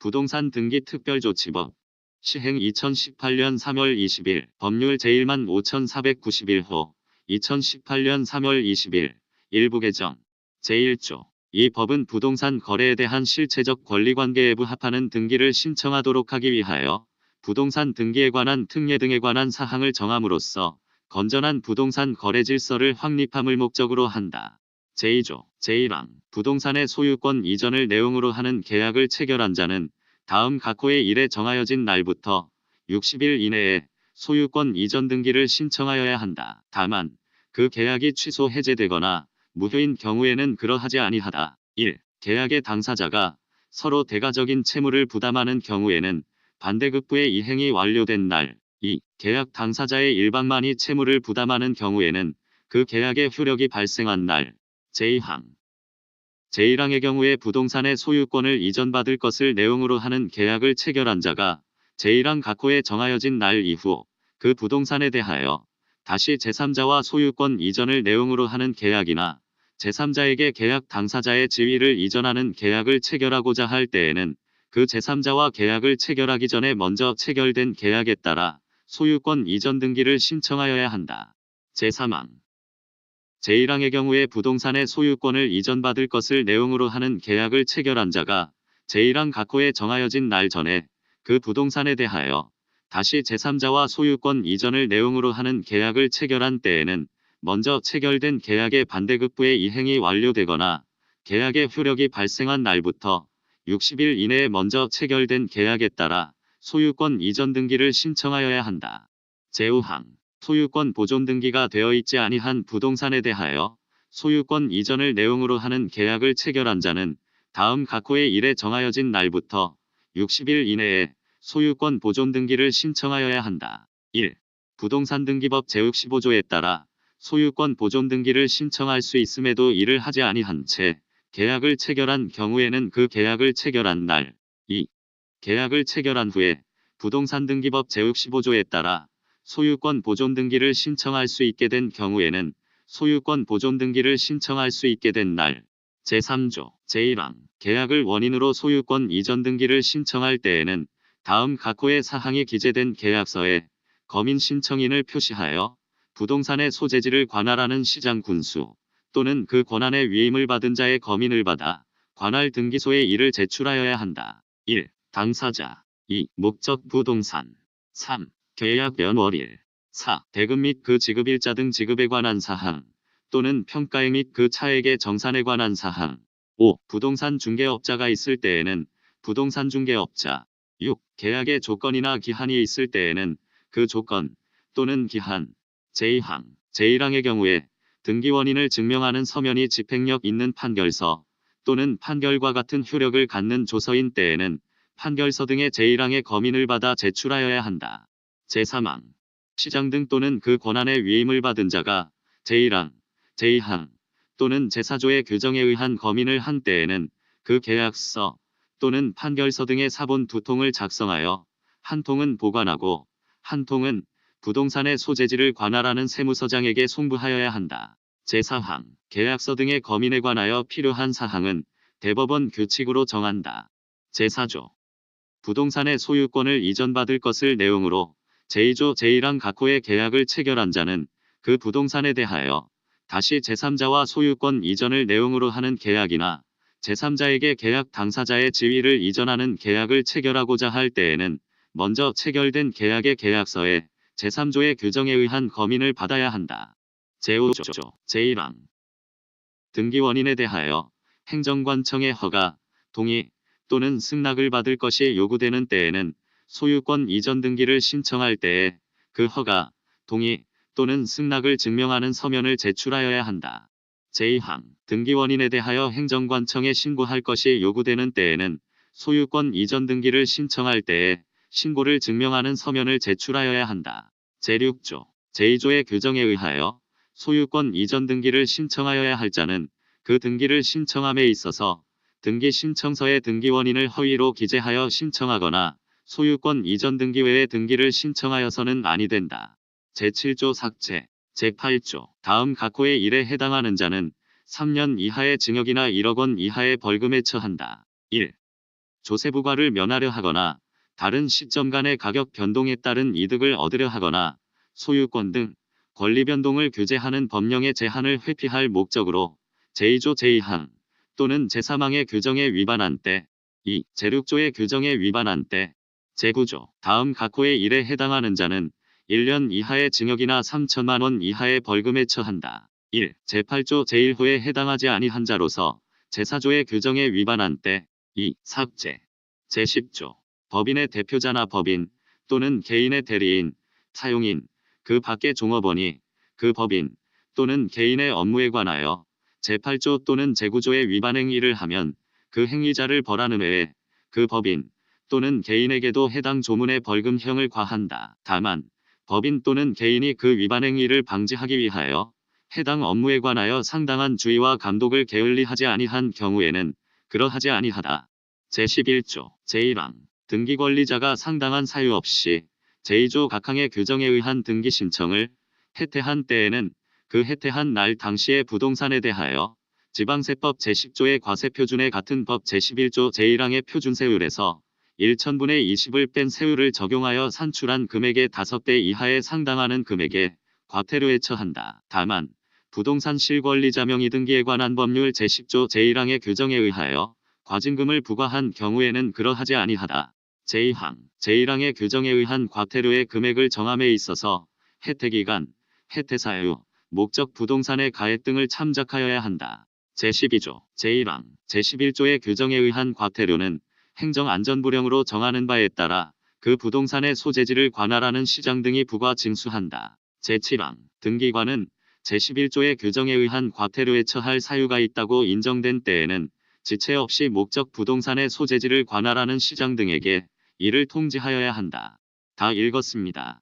부동산 등기 특별조치법 시행 2018년 3월 20일 법률 제1만 5491호 2018년 3월 20일 일부 개정 제1조 이 법은 부동산 거래에 대한 실체적 권리관계에 부합하는 등기를 신청하도록 하기 위하여 부동산 등기에 관한 특례 등에 관한 사항을 정함으로써 건전한 부동산 거래 질서를 확립함을 목적으로 한다. 제2조 제1항 부동산의 소유권 이전을 내용으로 하는 계약을 체결한 자는 다음 각 호의 일에 정하여진 날부터 60일 이내에 소유권 이전 등기를 신청하여야 한다. 다만 그 계약이 취소 해제되거나 무효인 경우에는 그러하지 아니하다. 1. 계약의 당사자가 서로 대가적인 채무를 부담하는 경우에는 반대급부의 이행이 완료된 날. 2. 계약 당사자의 일방만이 채무를 부담하는 경우에는 그 계약의 효력이 발생한 날. 제2항 제1항의 경우에 부동산의 소유권을 이전받을 것을 내용으로 하는 계약을 체결한 자가 제1항 각 호에 정하여진 날 이후 그 부동산에 대하여 다시 제3자와 소유권 이전을 내용으로 하는 계약이나 제3자에게 계약 당사자의 지위를 이전하는 계약을 체결하고자 할 때에는 그 제3자와 계약을 체결하기 전에 먼저 체결된 계약에 따라 소유권 이전 등기를 신청하여야 한다. 제3항 제1항의 경우에 부동산의 소유권을 이전받을 것을 내용으로 하는 계약을 체결한 자가 제1항 각 호에 정하여진 날 전에 그 부동산에 대하여 다시 제3자와 소유권 이전을 내용으로 하는 계약을 체결한 때에는 먼저 체결된 계약의 반대급부의 이행이 완료되거나 계약의 효력이 발생한 날부터 60일 이내에 먼저 체결된 계약에 따라 소유권 이전 등기를 신청하여야 한다. 제5항 소유권 보존 등기가 되어 있지 아니한 부동산에 대하여 소유권 이전을 내용으로 하는 계약을 체결한 자는 다음 각 호의 일에 정하여진 날부터 60일 이내에 소유권 보존 등기를 신청하여야 한다. 1. 부동산 등기법 제65조에 따라 소유권 보존 등기를 신청할 수 있음에도 이를 하지 아니한 채 계약을 체결한 경우에는 그 계약을 체결한 날. 2. 계약을 체결한 후에 부동산 등기법 제65조에 따라 소유권 보존 등기를 신청할 수 있게 된 경우에는 소유권 보존 등기를 신청할 수 있게 된 날. 제3조 제1항 계약을 원인으로 소유권 이전 등기를 신청할 때에는 다음 각 호의 사항이 기재된 계약서에 거민 신청인을 표시하여 부동산의 소재지를 관할하는 시장 군수 또는 그 권한의 위임을 받은 자의 거민을 받아 관할 등기소에 이를 제출하여야 한다. 1. 당사자 2. 목적 부동산 3. 계약 연월일 4. 대금 및 그 지급일자 등 지급에 관한 사항 또는 평가액 및 그 차액의 정산에 관한 사항 5. 부동산 중개업자가 있을 때에는 부동산 중개업자 6. 계약의 조건이나 기한이 있을 때에는 그 조건 또는 기한 제2항 제1항의 경우에 등기 원인을 증명하는 서면이 집행력 있는 판결서 또는 판결과 같은 효력을 갖는 조서인 때에는 판결서 등의 제1항의 거민을 받아 제출하여야 한다. 제3항 시장 등 또는 그 권한의 위임을 받은 자가 제1항, 제2항 또는 제4조의 규정에 의한 거민을 한 때에는 그 계약서 또는 판결서 등의 사본 2통을 작성하여 한 통은 보관하고 한 통은 부동산의 소재지를 관할하는 세무서장에게 송부하여야 한다. 제4항 계약서 등의 거민에 관하여 필요한 사항은 대법원 규칙으로 정한다. 제4조 부동산의 소유권을 이전받을 것을 내용으로 제2조 제1항 각 호의 계약을 체결한 자는 그 부동산에 대하여 다시 제3자와 소유권 이전을 내용으로 하는 계약이나 제3자에게 계약 당사자의 지위를 이전하는 계약을 체결하고자 할 때에는 먼저 체결된 계약의 계약서에 제3조의 규정에 의한 거민을 받아야 한다. 제5조 제1항 등기 원인에 대하여 행정관청의 허가, 동의 또는 승낙을 받을 것이 요구되는 때에는 소유권 이전 등기를 신청할 때에 그 허가, 동의 또는 승낙을 증명하는 서면을 제출하여야 한다. 제2항 등기 원인에 대하여 행정관청에 신고할 것이 요구되는 때에는 소유권 이전 등기를 신청할 때에 신고를 증명하는 서면을 제출하여야 한다. 제6조 제2조의 규정에 의하여 소유권 이전 등기를 신청하여야 할 자는 그 등기를 신청함에 있어서 등기 신청서의 등기 원인을 허위로 기재하여 신청하거나 소유권 이전 등기 외의 등기를 신청하여서는 아니 된다. 제7조 삭제 제8조 다음 각 호의 일에 해당하는 자는 3년 이하의 징역이나 1억 원 이하의 벌금에 처한다. 1. 조세 부과를 면하려 하거나 다른 시점 간의 가격 변동에 따른 이득을 얻으려 하거나 소유권 등 권리 변동을 규제하는 법령의 제한을 회피할 목적으로 제2조 제2항 또는 제3항의 규정에 위반한 때 2. 제6조의 규정에 위반한 때 제9조 다음 각호의 1에 해당하는 자는 1년 이하의 징역이나 3천만 원 이하의 벌금에 처한다. 1. 제8조 제1호에 해당하지 아니한 자로서 제4조의 규정에 위반한 때 2. 삭제 제10조 법인의 대표자나 법인 또는 개인의 대리인, 사용인, 그 밖의 종업원이 그 법인 또는 개인의 업무에 관하여 제8조 또는 제9조의 위반 행위를 하면 그 행위자를 벌하는 외에 그 법인 또는 개인에게도 해당 조문의 벌금형을 과한다. 다만 법인 또는 개인이 그 위반 행위를 방지하기 위하여 해당 업무에 관하여 상당한 주의와 감독을 게을리하지 아니한 경우에는 그러하지 아니하다. 제11조 제1항 등기 권리자가 상당한 사유 없이 제2조 각항의 규정에 의한 등기 신청을 해태한 때에는 그 해태한 날 당시의 부동산에 대하여 지방세법 제10조의 과세표준에 같은 법 제11조 제1항의 표준세율에서 1천분의 20을 뺀 세율을 적용하여 산출한 금액의 5배 이하에 상당하는 금액에 과태료에 처한다. 다만 부동산 실권리자 명의 등기에 관한 법률 제10조 제1항의 규정에 의하여 과징금을 부과한 경우에는 그러하지 아니하다. 제2항, 제1항의 규정에 의한 과태료의 금액을 정함에 있어서 해태기간, 해태사유, 목적 부동산의 가액 등을 참작하여야 한다. 제12조, 제1항, 제11조의 규정에 의한 과태료는 행정안전부령으로 정하는 바에 따라 그 부동산의 소재지를 관할하는 시장 등이 부과 징수한다. 제7항, 등기관은 제11조의 규정에 의한 과태료에 처할 사유가 있다고 인정된 때에는 지체 없이 목적 부동산의 소재지를 관할하는 시장 등에게 이를 통지하여야 한다. 다 읽었습니다.